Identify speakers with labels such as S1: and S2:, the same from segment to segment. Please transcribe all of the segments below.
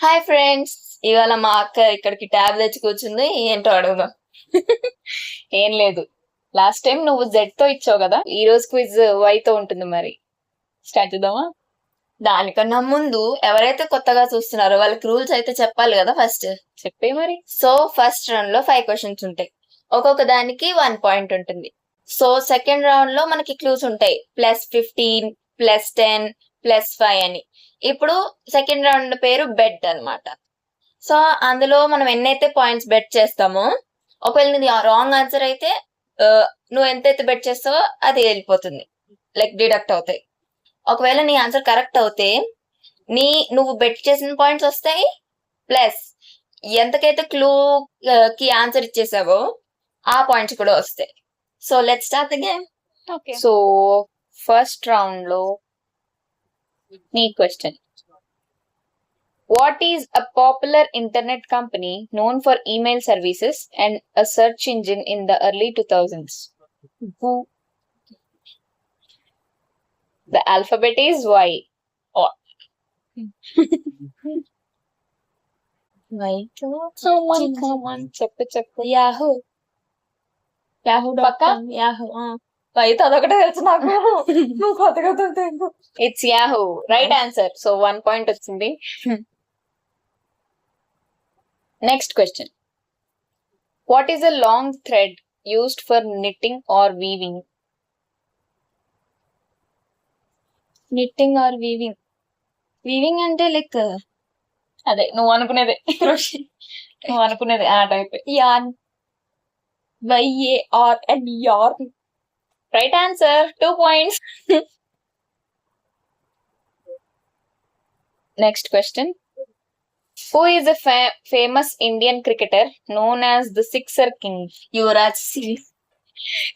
S1: Hi friends, ఇవాళ మా అక్క ఇక్కడికి ట్యాబ్ తెచ్చి కూర్చుంది. ఏంటో అడుగుదాం.
S2: ఏం లేదు, లాస్ట్ టైం నువ్వు జెడ్ తో ఇచ్చావు కదా, ఈ రోజు క్విజ్ వై తో ఉంటుంది. మరి స్టార్ట్ చేద్దామా?
S1: దానికన్నా ముందు ఎవరైతే కొత్తగా చూస్తున్నారో వాళ్ళకి రూల్స్ అయితే చెప్పాలి కదా. ఫస్ట్
S2: చెప్పే మరి.
S1: సో ఫస్ట్ రౌండ్ లో 5 క్వశ్చన్స్ ఉంటాయి. ఒక్కొక్క దానికి 1 పాయింట్ ఉంటుంది. సో సెకండ్ రౌండ్ లో మనకి క్లూస్ ఉంటాయి, +15, +10, +5 అని. ఇప్పుడు సెకండ్ రౌండ్ పేరు బెట్ అన్నమాట. సో అందులో మనం ఎన్నైతే పాయింట్స్ బెట్ చేస్తామో, ఒకవేళ నీది రాంగ్ ఆన్సర్ అయితే నువ్వు ఎంతైతే బెట్ చేస్తావో అది వెళ్ళిపోతుంది, లైక్ డిడక్ట్ అవుతాయి. ఒకవేళ నీ ఆన్సర్ కరెక్ట్ అవుతే నువ్వు బెట్ చేసిన పాయింట్స్ వస్తాయి, ప్లస్ ఎంతకైతే క్లూ కి ఆన్సర్ ఇచ్చేసావో ఆ పాయింట్స్ కూడా వస్తాయి. So let's start the game.
S2: Okay, so first round లో నీ question. What is a popular internet company known for email services and a search engine in the early 2000s? The alphabet is Y. Oh. Come on. చెప్పు.
S1: Yahoo.
S2: పక్కా?
S1: Yahoo.
S2: అయితే అదొకటే తెలుసు నాకు. నువ్వు కొత్తగా తెలుసు. It's Yahoo. Right answer. So 1 point వచ్చింది. Next question. What is a long thread used for knitting or weaving?
S1: Knitting or weaving. Weaving అంటే లైక్
S2: అదే నువ్వు అనుకునేదే. నువ్వు అనుకునేది ఆ type.
S1: Yarn. YARN yarn.
S2: Right answer. 2 points. Next question. Who is a famous Indian cricketer known as the Sixer King?
S1: Yuvraj Singh.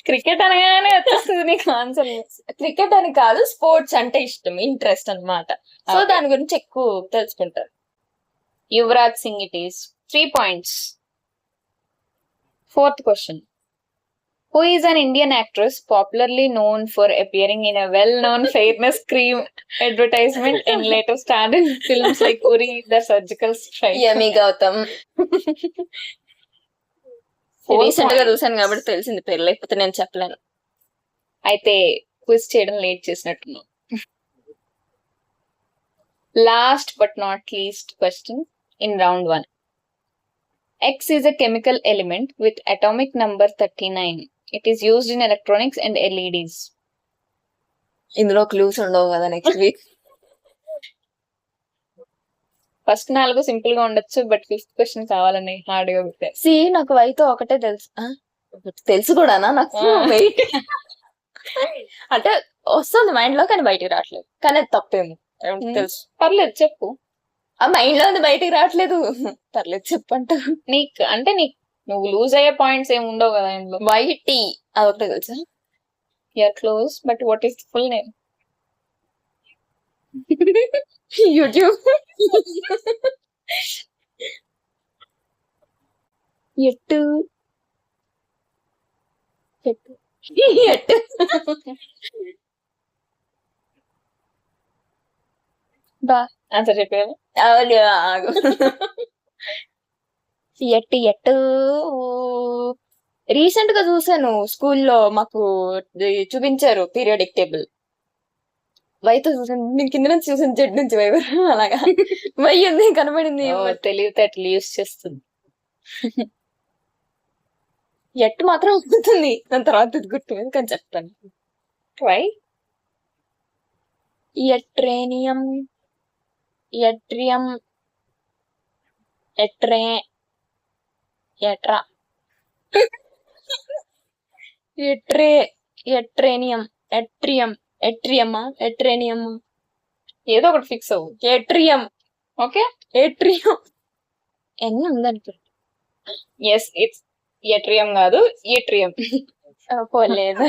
S2: Cricket అనగానే వచ్చేస్తుంది నీకు ఆన్సర్.
S1: క్రికెట్ అని కాదు, స్పోర్ట్స్ అంటే ఇష్టం, ఇంట్రెస్ట్ అన్నమాట. So
S2: Okay.
S1: దాని గురించి ఎక్కువ తెలుసుకుంటారు.
S2: Yuvraj Singh it is. 3 points. Fourth question. Who is an Indian actress popularly known for appearing in a well-known fairness cream advertisement and later starred in films like Uri the Surgical Strike?
S1: Yami Gautam.
S2: 4
S1: recent గా
S2: points.
S1: చూసాను కాబట్టి తెలిసింది పేరు, లేకపోతే నేను చెప్పలేను.
S2: అయితే quiz చేయడం late చేసినట్టున్నావు. Last but not least question in round 1. X is a chemical element with atomic number 39. It is used in electronics and LEDs.
S1: ఇందులో క్లూస్ ఉండవు కదా నెక్స్ట్ వీక్.
S2: ఫస్ట్ 4 సింపుల్ గా ఉండొచ్చు, బట్ 5th క్వశ్చన్ కావాలని hard గా పెట్టారు.
S1: C నాకు వైతో ఒకటే తెలుసు. తెలుసు కూడానా నాకు?
S2: ఆ.
S1: వెయిట్ అంటే వస్తుంది మైండ్ లో, కానీ బయటికి రావట్లేదు. కానీ అది తప్పేమో తెలుసు.
S2: పర్లేదు చెప్పు.
S1: ఆ మైండ్ లో ఉంది, బయటికి రావట్లేదు. పర్లేదు చెప్పంట.
S2: నీకు నువ్వు లూజ్ అయ్యే పాయింట్స్ ఏమి ఉండవు కదా ఇందులో.
S1: వైట్ అదొకటే తెలుసా?
S2: You're close, but what is full name?
S1: YouTube. ఎట్టు ఎట్టు ఎట్టు. బా
S2: ఆన్సర్ చెప్పాను.
S1: ఆగు. ఎట్టు ఎట్టు. రీసెంట్ గా చూసాను, స్కూల్లో మాకు చూపించారు పీరియాడిక్ టేబుల్. వైతో చూసాను, నేను కింద నుంచి చూసాను, జెడ్ నుంచి వై వరకు అలాగా. వై ఉంది కనబడింది.
S2: తెలివితేటలు యూస్ చేస్తుంది.
S1: ఎట్టు మాత్రం అవుతుంది, దాని తర్వాత ఇది గుర్తు కానీ చెప్తాను.
S2: ట్రై.
S1: ఎట్రేనియం, ఎట్రియం, ఎట్రే, ఎట్రా, ఎట్రే, ఎట్రేనియం, ఎట్రియం, ఎట్రియమా, ఎట్రేనియం,
S2: ఏదో ఒకటి ఫిక్స్ అవ్వు.
S1: ఎట్రియం.
S2: ఓకే,
S1: ఎట్రియం ఎన్ని ఉందనుకుంటా.
S2: ఎస్ ఇట్స్ ఎట్రియం కాదు, ఏట్రియం.
S1: పోలేదు.